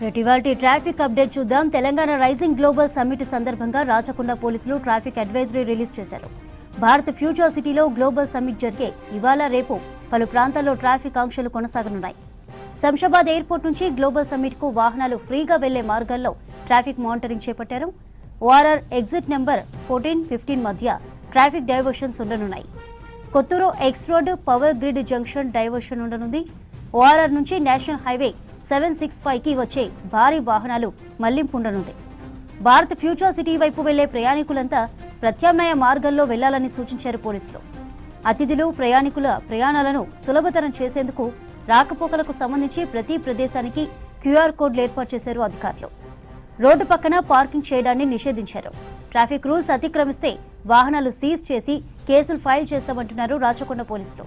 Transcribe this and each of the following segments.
ఇవాల్టి traffic update చూద్దాం. Telangana rising global summit సందర్భంగా రాచకొండ పోలీసులు ట్రాఫిక్ అడ్వైజరీ రిలీజ్ చేశారు. భారత్ ఫ్యూచర్ సిటీలో గ్లోబల్ సమ్మిట్ జరిగే ఇవాళ రేపు పలు ప్రాంతాల్లో ట్రాఫిక్ ఆంక్షలు కొనసాగనున్నాయి. శంషాబాద్ ఎయిర్పోర్ట్ నుంచి గ్లోబల్ సమ్మిట్ కు వాహనాలు ఫ్రీగా వెళ్లే మార్గాల్లో ట్రాఫిక్ మానిటరింగ్ చేపట్టారు. ఓఆర్ఆర్ ఎగ్జిట్ నెంబర్ 14, 15 మధ్య ట్రాఫిక్ డైవర్షన్స్ ఉండనున్నాయి. Kothur X road power grid junction diversion ఉండనుంది. ఓఆర్ఆర్ నుంచి నేషనల్ హైవే 765కి వచ్చే భారీ వాహనాలు మళ్లింపు ఉండనుంది. భారత్ ఫ్యూచర్ సిటీ వైపు వెళ్లే ప్రయాణికులంతా ప్రత్యామ్నాయ మార్గాల్లో వెళ్లాలని సూచించారు పోలీసులు. అతిథులు ప్రయాణికుల ప్రయాణాలను సులభతరం చేసేందుకు రాకపోకలకు సంబంధించి ప్రతి ప్రదేశానికి క్యూఆర్ కోడ్లు ఏర్పాటు చేశారు అధికారులు. రోడ్డు పక్కన పార్కింగ్ చేయడాన్ని నిషేధించారు. ట్రాఫిక్ రూల్స్ అతిక్రమిస్తే వాహనాలు సీజ్ చేసి కేసులు ఫైల్ చేస్తామంటున్నారు రాచకొండ పోలీసులు.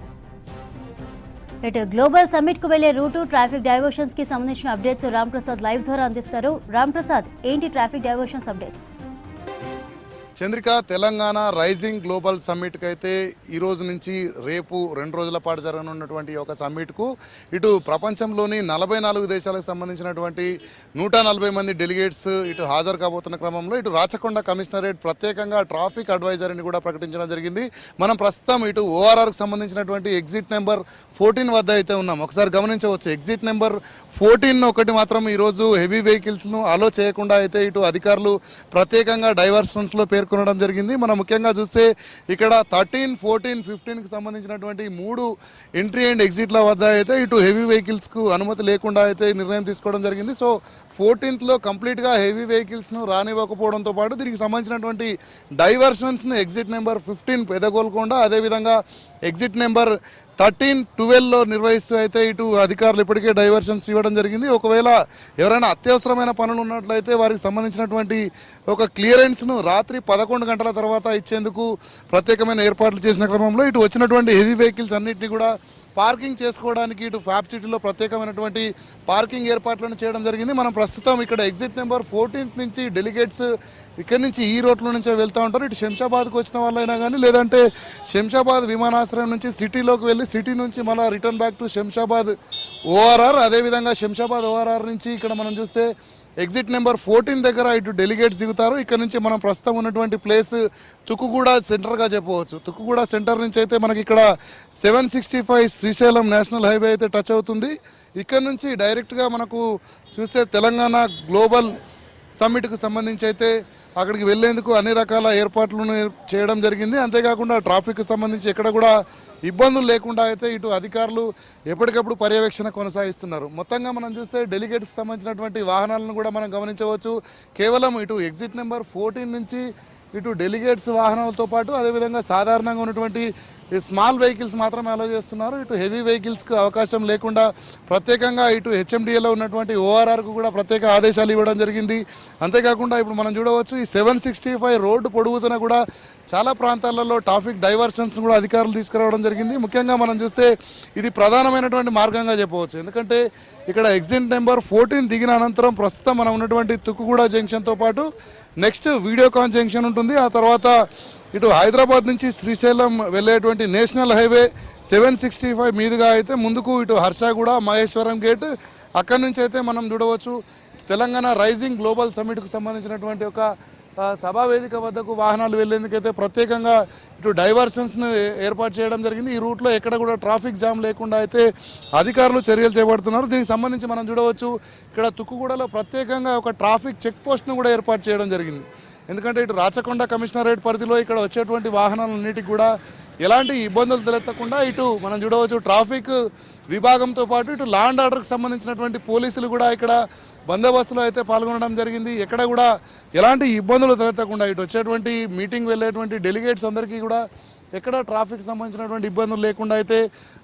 ఇటు గ్లోబల్ సమ్మిట్ కు వెళ్లే రూటు, ట్రాఫిక్ డైవర్షన్స్ కి సంబంధించిన అప్డేట్స్ రామ్ ప్రసాద్ లైవ్ ద్వారా అందిస్తారు. రామ్ ప్రసాద్, ఏంటి traffic diversions updates? Chandrika, Telangana rising global సమ్మిట్కి అయితే ఈ రోజు నుంచి రేపు 2 రోజుల పాటు జరగనున్నటువంటి ఒక సమ్మిట్కు ఇటు ప్రపంచంలోని 44 దేశాలకు సంబంధించినటువంటి 140 మంది డెలిగేట్స్ ఇటు హాజరు కాబోతున్న క్రమంలో ఇటు రాచకొండ కమిషనరేట్ ప్రత్యేకంగా ట్రాఫిక్ అడ్వైజరీని కూడా ప్రకటించడం జరిగింది. మనం ప్రస్తుతం ఇటు ఓఆర్ఆర్కి సంబంధించినటువంటి ఎగ్జిట్ నెంబర్ 14 వద్ద అయితే ఉన్నాం. ఒకసారి గమనించవచ్చు, ఎగ్జిట్ నెంబర్ 14 ఒకటి మాత్రం ఈరోజు హెవీ వెహికల్స్ను అలో చేయకుండా అయితే ఇటు అధికారులు ప్రత్యేకంగా డైవర్షన్స్లో పేర్కొనడం జరిగింది. మనం ముఖ్యంగా చూస్తే ఇక్కడ 13, 14, 15కి సంబంధించినటువంటి 3 ఎంట్రీ అండ్ ఎగ్జిట్ల వద్ద అయితే ఇటు హెవీ వెహికల్స్కు అనుమతి లేకుండా అయితే నిర్ణయం తీసుకోవడం జరిగింది. సో 14th కంప్లీట్గా హెవీ వెహికల్స్ను రానివ్వకపోవడంతో పాటు దీనికి సంబంధించినటువంటి డైవర్షన్స్ను ఎగ్జిట్ నెంబర్ 15 పెదగోల్కొండ, అదేవిధంగా ఎగ్జిట్ నెంబర్ 13, 12లో నిర్వహిస్తూ అయితే ఇటు అధికారులు ఇప్పటికే డైవర్షన్స్ ఇవ్వడం జరిగింది. ఒకవేళ ఎవరైనా అత్యవసరమైన పనులు ఉన్నట్లయితే వారికి సంబంధించినటువంటి ఒక క్లియరెన్స్ను రాత్రి 11 గంటల తర్వాత ఇచ్చేందుకు ప్రత్యేకమైన ఏర్పాట్లు చేసిన క్రమంలో ఇటు వచ్చినటువంటి హెవీ వెహికల్స్ అన్నింటినీ కూడా పార్కింగ్ చేసుకోవడానికి ఇటు ఫ్యాబ్ సిటీలో ప్రత్యేకమైనటువంటి పార్కింగ్ ఏర్పాట్లను చేయడం జరిగింది. మనం ప్రస్తుతం ఇక్కడ ఎగ్జిట్ నెంబర్ 14 నుంచి డెలిగేట్స్ ఇక్కడి నుంచి ఈ రోడ్ల నుంచే వెళ్తూ ఉంటారు. ఇటు శంషాబాద్కు వచ్చిన వాళ్ళైనా కానీ, లేదంటే శంషాబాద్ విమానాశ్రయం నుంచి సిటీలోకి వెళ్ళి సిటీ నుంచి మళ్ళీ return back to Shamshabad ORR, అదేవిధంగా శంషాబాద్ ఓఆర్ఆర్ నుంచి ఇక్కడ మనం చూస్తే ఎగ్జిట్ నెంబర్ 14 దగ్గర ఇటు డెలిగేట్స్ దిగుతారు. ఇక్కడ నుంచి మనం ప్రస్తుతం ఉన్నటువంటి ప్లేస్ తుక్కుగూడ సెంటర్గా చెప్పవచ్చు. తుక్కుగూడ సెంటర్ నుంచి అయితే మనకి ఇక్కడ 765 శ్రీశైలం నేషనల్ హైవే అయితే టచ్ అవుతుంది. ఇక్కడ నుంచి డైరెక్ట్గా మనకు చూస్తే తెలంగాణ గ్లోబల్ సమ్మిట్కు సంబంధించి అయితే అక్కడికి వెళ్లేందుకు అన్ని రకాల ఏర్పాట్లను చేయడం జరిగింది. అంతేకాకుండా ట్రాఫిక్కి సంబంధించి ఎక్కడ కూడా ఇబ్బందులు లేకుండా అయితే ఇటు అధికారులు ఎప్పటికప్పుడు పర్యవేక్షణ కొనసాగిస్తున్నారు. మొత్తంగా మనం చూస్తే డెలిగేట్స్కి సంబంధించినటువంటి వాహనాలను కూడా మనం గమనించవచ్చు. కేవలం ఇటు ఎగ్జిట్ నెంబర్ 14 నుంచి ఇటు డెలిగేట్స్ వాహనాలతో పాటు అదేవిధంగా సాధారణంగా ఉన్నటువంటి స్మాల్ వెహికల్స్ మాత్రమే అలౌ చేస్తున్నారు. ఇటు హెవీ వెహికల్స్కి అవకాశం లేకుండా ప్రత్యేకంగా ఇటు హెచ్ఎండిఏలో ఉన్నటువంటి ఓఆర్ఆర్కు కూడా ప్రత్యేక ఆదేశాలు ఇవ్వడం జరిగింది. అంతేకాకుండా ఇప్పుడు మనం చూడవచ్చు, ఈ 765 రోడ్డు పొడుగుతున్న కూడా చాలా ప్రాంతాలలో ట్రాఫిక్ డైవర్షన్స్ కూడా అధికారులు తీసుకురావడం జరిగింది. ముఖ్యంగా మనం చూస్తే ఇది ప్రధానమైనటువంటి మార్గంగా చెప్పవచ్చు. ఎందుకంటే ఇక్కడ ఎగ్జిట్ నెంబర్ 14 దిగిన అనంతరం ప్రస్తుతం మనం ఉన్నటువంటి తుక్కుగూడ జంక్షన్తో పాటు నెక్స్ట్ వీడియోకాన్ జంక్షన్ ఉంటుంది. ఆ తర్వాత ఇటు హైదరాబాద్ నుంచి శ్రీశైలం వెళ్ళేటువంటి నేషనల్ హైవే 765 మీదుగా అయితే ముందుకు ఇటు హర్షాగూడ, మహేశ్వరం గేట్, అక్కడి నుంచి అయితే మనం చూడవచ్చు తెలంగాణ రైజింగ్ గ్లోబల్ సమ్మిట్కు సంబంధించినటువంటి ఒక సభా వేదిక వద్దకు వాహనాలు వెళ్లేందుకైతే ప్రత్యేకంగా ఇటు డైవర్షన్స్ను ఏర్పాటు చేయడం జరిగింది. ఈ రూట్లో ఎక్కడ కూడా ట్రాఫిక్ జామ్ లేకుండా అయితే అధికారులు చర్యలు చేపడుతున్నారు. దీనికి సంబంధించి మనం చూడవచ్చు ఇక్కడ తుక్కుగూడలో ప్రత్యేకంగా ఒక ట్రాఫిక్ చెక్ పోస్ట్ను కూడా ఏర్పాటు చేయడం జరిగింది. ఎందుకంటే ఇటు రాచకొండ కమిషనరేట్ పరిధిలో ఇక్కడ వచ్చేటువంటి వాహనాలన్నిటికీ కూడా ఎలాంటి ఇబ్బందులు తలెత్తకుండా ఇటు మనం చూడవచ్చు ట్రాఫిక్ విభాగంతో పాటు ఇటు లా అండ్ ఆర్డర్కి సంబంధించినటువంటి పోలీసులు కూడా ఇక్కడ బందోబస్తులో అయితే పాల్గొనడం జరిగింది. ఎక్కడ కూడా ఎలాంటి ఇబ్బందులు తలెత్తకుండా ఇటు వచ్చేటువంటి మీటింగ్ వెళ్ళేటువంటి డెలిగేట్స్ అందరికీ కూడా ఎక్కడ ట్రాఫిక్ సంబంధించినటువంటి ఇబ్బందులు లేకుండా అయితే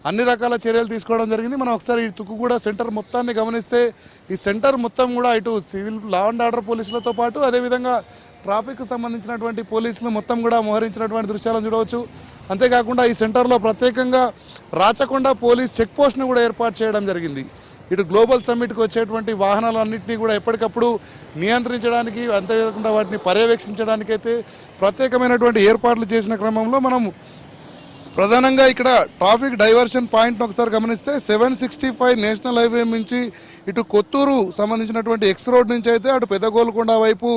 అన్ని రకాల చర్యలు తీసుకోవడం జరిగింది. మనం ఒకసారి ఈ తుక్కుగూడ సెంటర్ మొత్తాన్ని గమనిస్తే ఈ సెంటర్ మొత్తం కూడా ఇటు సివిల్ లా అండ్ ఆర్డర్ పోలీసులతో పాటు అదేవిధంగా ట్రాఫిక్కి సంబంధించినటువంటి పోలీసులు మొత్తం కూడా మోహరించినటువంటి దృశ్యాలను చూడవచ్చు. అంతేకాకుండా ఈ సెంటర్లో ప్రత్యేకంగా రాచకొండ పోలీస్ చెక్ పోస్ట్ను కూడా ఏర్పాటు చేయడం జరిగింది. ఇటు గ్లోబల్ సమ్మిట్కి వచ్చేటువంటి వాహనాలన్నింటినీ కూడా ఎప్పటికప్పుడు నియంత్రించడానికి, అంతేకాకుండా వాటిని పర్యవేక్షించడానికైతే ప్రత్యేకమైనటువంటి ఏర్పాట్లు చేసిన క్రమంలో మనం ప్రధానంగా ఇక్కడ ట్రాఫిక్ డైవర్షన్ పాయింట్ ఒకసారి గమనిస్తే 765 నేషనల్ హైవే నుంచి ఇటు కొత్తూరు సంబంధించినటువంటి ఎక్స్ రోడ్ నుంచి అయితే అటు పెద్దగోల్కొండ వైపు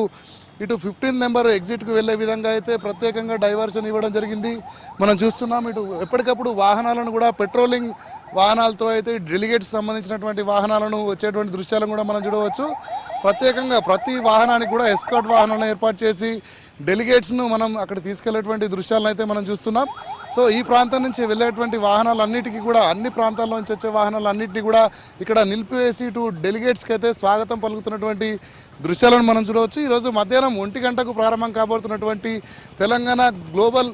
ఇటు 15 నెంబర్ ఎగ్జిట్కి వెళ్ళే విధంగా అయితే ప్రత్యేకంగా డైవర్షన్ ఇవ్వడం జరిగింది. మనం చూస్తున్నాం ఇటు ఎప్పటికప్పుడు వాహనాలను కూడా పెట్రోలింగ్ వాహనాలతో అయితే డెలిగేట్స్ సంబంధించినటువంటి వాహనాలను వచ్చేటువంటి దృశ్యాలను కూడా మనం చూడవచ్చు. ప్రత్యేకంగా ప్రతి వాహనానికి కూడా ఎస్కార్ట్ వాహనాలను ఏర్పాటు చేసి డెలిగేట్స్ను మనం అక్కడ తీసుకెళ్లేటువంటి దృశ్యాలను అయితే మనం చూస్తున్నాం. సో ఈ ప్రాంతం నుంచి వెళ్ళేటువంటి వాహనాలన్నిటికీ కూడా అన్ని ప్రాంతాల నుంచి వచ్చే వాహనాలన్నింటినీ కూడా ఇక్కడ నిలిపివేసి ఇటు డెలిగేట్స్కి అయితే స్వాగతం పలుకుతున్నటువంటి దృశ్యాలను మనం చూడవచ్చు. ఈరోజు మధ్యాహ్నం 1 గంటకు ప్రారంభం కాబోతున్నటువంటి తెలంగాణ గ్లోబల్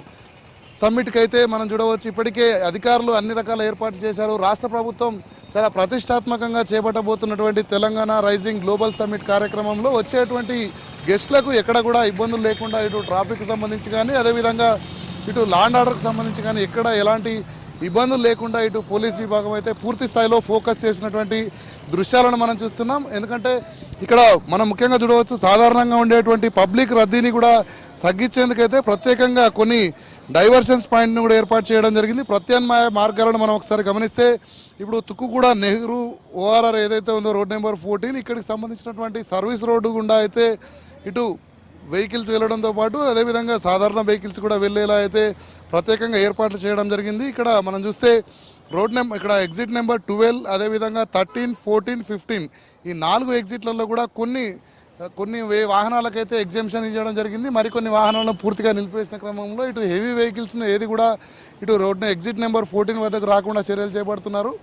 సమ్మిట్కి అయితే మనం చూడవచ్చు ఇప్పటికే అధికారులు అన్ని రకాల ఏర్పాట్లు చేశారు. రాష్ట్ర ప్రభుత్వం చాలా ప్రతిష్టాత్మకంగా చేపట్టబోతున్నటువంటి తెలంగాణ రైజింగ్ గ్లోబల్ సమ్మిట్ కార్యక్రమంలో వచ్చేటువంటి గెస్టులకు ఎక్కడ కూడా ఇబ్బందులు లేకుండా ఇటు ట్రాఫిక్కి సంబంధించి కానీ అదేవిధంగా ఇటు లాండ్ ఆర్డర్కి సంబంధించి కానీ ఎక్కడ ఎలాంటి ఇబ్బందులు లేకుండా ఇటు పోలీస్ విభాగం అయితే పూర్తి స్థాయిలో ఫోకస్ చేసినటువంటి దృశ్యాలను మనం చూస్తున్నాం. ఎందుకంటే ఇక్కడ మనం ముఖ్యంగా చూడవచ్చు సాధారణంగా ఉండేటువంటి పబ్లిక్ రద్దీని కూడా తగ్గించేందుకైతే ప్రత్యేకంగా కొన్ని డైవర్షన్స్ పాయింట్ని కూడా ఏర్పాటు చేయడం జరిగింది. ప్రత్యామ్నాయ మార్గాలను మనం ఒకసారి గమనిస్తే ఇప్పుడు తుక్కుగూడ నెహ్రూ ఓఆర్ఆర్ ఏదైతే ఉందో రోడ్ నెంబర్ 14 ఇక్కడికి సంబంధించినటువంటి సర్వీస్ రోడ్డు గుండా అయితే ఇటు వెహికల్స్ వెళ్ళడంతో పాటు అదేవిధంగా సాధారణ వెహికల్స్ కూడా వెళ్ళేలా అయితే ప్రత్యేకంగా ఏర్పాట్లు చేయడం జరిగింది. ఇక్కడ మనం చూస్తే రోడ్ నెంబర్ ఇక్కడ ఎగ్జిట్ నెంబర్ 12 అదేవిధంగా 13, 14, 15 ఈ 4 ఎగ్జిట్లలో కూడా కొన్ని వాహనాలకైతే ఎగ్జామ్షన్ ఇవ్వడం జరిగింది. మరికొన్ని వాహనాలను పూర్తిగా నిలిపివేసిన క్రమంలో ఇటు హెవీ వెహికల్స్ను ఏది కూడా ఇటు రోడ్ ఎగ్జిట్ నెంబర్ 14 వద్దకు రాకుండా చర్యలు చేపడుతున్నారు.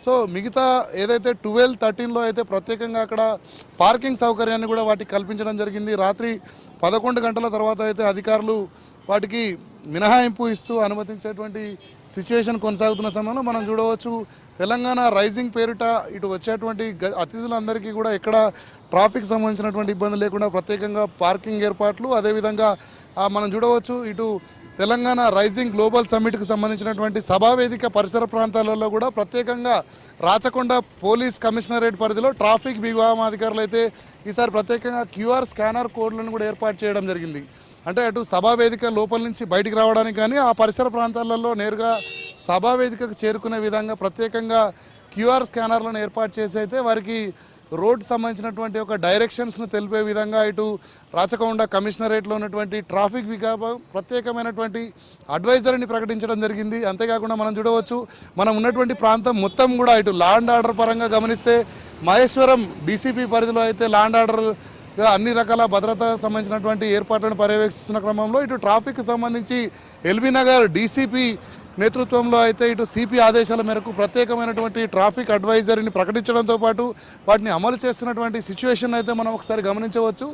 సో మిగతా ఏదైతే 12, 13లో అయితే ప్రత్యేకంగా అక్కడ పార్కింగ్ సౌకర్యాన్ని కూడా వాటికి కల్పించడం జరిగింది. రాత్రి 11 గంటల తర్వాత అయితే అధికారులు వాటికి మినహాయింపు ఇస్తూ అనుమతించేటువంటి సిచ్యువేషన్ కొనసాగుతున్న సమయంలో మనం చూడవచ్చు తెలంగాణ రైజింగ్ పేరిట ఇటు వచ్చేటువంటి అతిథులందరికీ కూడా ఎక్కడ ట్రాఫిక్ సంబంధించినటువంటి ఇబ్బంది లేకుండా ప్రత్యేకంగా పార్కింగ్ ఏర్పాట్లు అదేవిధంగా మనం చూడవచ్చు ఇటు తెలంగాణ రైజింగ్ గ్లోబల్ సమ్మిట్కి సంబంధించినటువంటి సభావేదిక పరిసర ప్రాంతాలలో కూడా ప్రత్యేకంగా రాచకొండ పోలీస్ కమిషనరేట్ పరిధిలో ట్రాఫిక్ విభాగం అధికారులు అయితే ఈసారి ప్రత్యేకంగా QR స్కానర్ కోడ్లను కూడా ఏర్పాటు చేయడం జరిగింది. అంటే అటు సభావేదిక లోపల నుంచి బయటికి రావడానికి కానీ ఆ పరిసర ప్రాంతాలలో నేరుగా సభావేదికకు చేరుకునే విధంగా ప్రత్యేకంగా QR స్కానర్లను ఏర్పాటు చేసి అయితే వారికి రోడ్ సంబంధించినటువంటి ఒక డైరెక్షన్స్ను తెలిపే విధంగా ఇటు రాచకొండ కమిషనరేట్లో ఉన్నటువంటి ట్రాఫిక్ విభాగం ప్రత్యేకమైనటువంటి అడ్వైజర్ని ప్రకటించడం జరిగింది. అంతేకాకుండా మనం చూడవచ్చు మనం ఉన్నటువంటి ప్రాంతం మొత్తం కూడా ఇటు లాండ్ ఆర్డర్ పరంగా గమనిస్తే మహేశ్వరం DCP పరిధిలో అయితే లాండ్ ఆర్డర్ అన్ని రకాల భద్రత సంబంధించినటువంటి ఏర్పాట్లను పర్యవేక్షిస్తున్న క్రమంలో ఇటు ట్రాఫిక్ సంబంధించి ఎల్బీ నగర్ DCP నేతృత్వంలో అయితే ఇటు CP ఆదేశాల మేరకు ప్రత్యేకమైనటువంటి ట్రాఫిక్ అడ్వైజరీని ప్రకటించడంతో పాటు వాటిని అమలు చేస్తున్నటువంటి సిచ్యువేషన్ అయితే మనం ఒకసారి గమనించవచ్చు.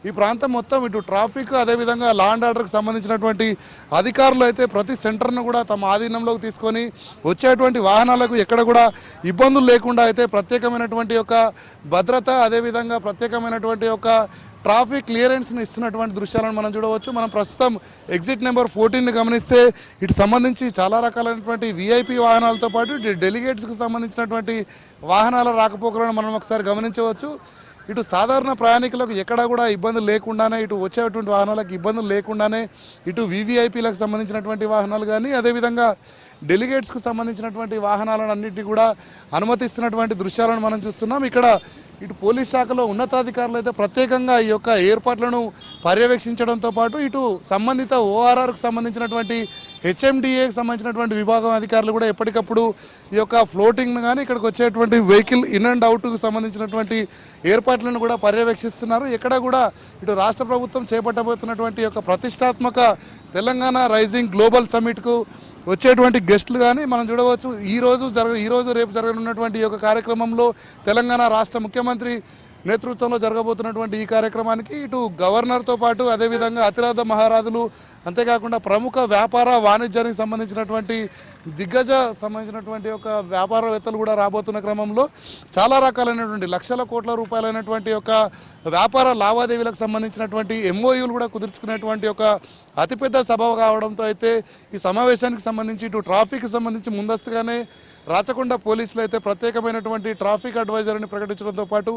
ఈ ప్రాంతం మొత్తం ఇటు ట్రాఫిక్ అదేవిధంగా లాండ్ ఆర్డర్కి సంబంధించినటువంటి అధికారులు అయితే ప్రతి సెంటర్ను కూడా తమ ఆధీనంలోకి తీసుకొని వచ్చేటువంటి వాహనాలకు ఎక్కడ కూడా ఇబ్బందులు లేకుండా అయితే ప్రత్యేకమైనటువంటి ఒక భద్రత అదేవిధంగా ప్రత్యేకమైనటువంటి ఒక ట్రాఫిక్ క్లియరెన్స్ని ఇస్తున్నటువంటి దృశ్యాలను మనం చూడవచ్చు. మనం ప్రస్తుతం ఎగ్జిట్ నెంబర్ 14ని గమనిస్తే ఇటు సంబంధించి చాలా రకాలైనటువంటి VIP వాహనాలతో పాటు డెలిగేట్స్కి సంబంధించినటువంటి వాహనాల రాకపోకలను మనం ఒకసారి గమనించవచ్చు. ఇటు సాధారణ ప్రయాణికులకు ఎక్కడా కూడా ఇబ్బందులు లేకుండానే ఇటు వచ్చేటువంటి వాహనాలకు ఇబ్బందులు లేకుండానే ఇటు VVIPలకు సంబంధించినటువంటి వాహనాలు కానీ అదేవిధంగా డెలిగేట్స్కి సంబంధించినటువంటి వాహనాలను అన్నింటినీ కూడా అనుమతిస్తున్నటువంటి దృశ్యాలను మనం చూస్తున్నాం. ఇక్కడ ఇటు పోలీస్ శాఖలో ఉన్నతాధికారులు అయితే ప్రత్యేకంగా ఈ యొక్క ఏర్పాట్లను పర్యవేక్షించడంతో పాటు ఇటు సంబంధిత ORRకి సంబంధించినటువంటి HMDAకి సంబంధించినటువంటి విభాగం అధికారులు కూడా ఎప్పటికప్పుడు ఈ యొక్క ఫ్లోటింగ్ను కానీ ఇక్కడికి వచ్చేటువంటి వెహికల్ ఇన్ అండ్ అవుట్కు సంబంధించినటువంటి ఏర్పాట్లను కూడా పర్యవేక్షిస్తున్నారు. ఎక్కడ కూడా ఇటు రాష్ట్ర ప్రభుత్వం చేపట్టబోతున్నటువంటి యొక్క ప్రతిష్టాత్మక తెలంగాణ రైజింగ్ గ్లోబల్ సమ్మిట్కు వచ్చేటువంటి గెస్టులు కానీ మనం చూడవచ్చు ఈరోజు రేపు జరగనున్నటువంటి ఈ యొక్క కార్యక్రమంలో తెలంగాణ రాష్ట్ర ముఖ్యమంత్రి నేతృత్వంలో జరగబోతున్నటువంటి ఈ కార్యక్రమానికి ఇటు గవర్నర్తో పాటు అదేవిధంగా అతిరథ మహారాజులు అంతేకాకుండా ప్రముఖ వ్యాపార వాణిజ్యానికి సంబంధించినటువంటి దిగ్గజ సంబంధించినటువంటి ఒక వ్యాపారవేత్తలు కూడా రాబోతున్న క్రమంలో చాలా రకాలైనటువంటి లక్షల కోట్ల రూపాయలైనటువంటి ఒక వ్యాపార లావాదేవీలకు సంబంధించినటువంటి MOUలు కూడా కుదుర్చుకునేటువంటి ఒక అతిపెద్ద సభ కావడంతో అయితే ఈ సమావేశానికి సంబంధించి ఇటు ట్రాఫిక్కి సంబంధించి ముందస్తుగానే రాచకొండ పోలీసులు అయితే ప్రత్యేకమైనటువంటి ట్రాఫిక్ అడ్వైజర్ని ప్రకటించడంతో పాటు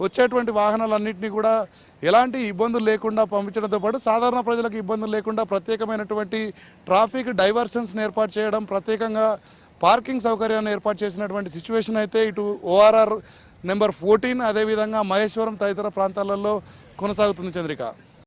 వచ్చేటువంటి వాహనాలన్నింటినీ కూడా ఎలాంటి ఇబ్బందులు లేకుండా పంపించడంతో పాటు సాధారణ ప్రజలకు ఇబ్బందులు లేకుండా ప్రత్యేకమైనటువంటి ట్రాఫిక్ డైవర్షన్స్ ఏర్పాటు చేయడం, ప్రత్యేకంగా పార్కింగ్ సౌకర్యాన్ని ఏర్పాటు చేసినటువంటి సిచ్యువేషన్ అయితే ఇటు ORR నెంబర్ 14 అదేవిధంగా మహేశ్వరం తదితర ప్రాంతాలలో కొనసాగుతుంది. చంద్రిక.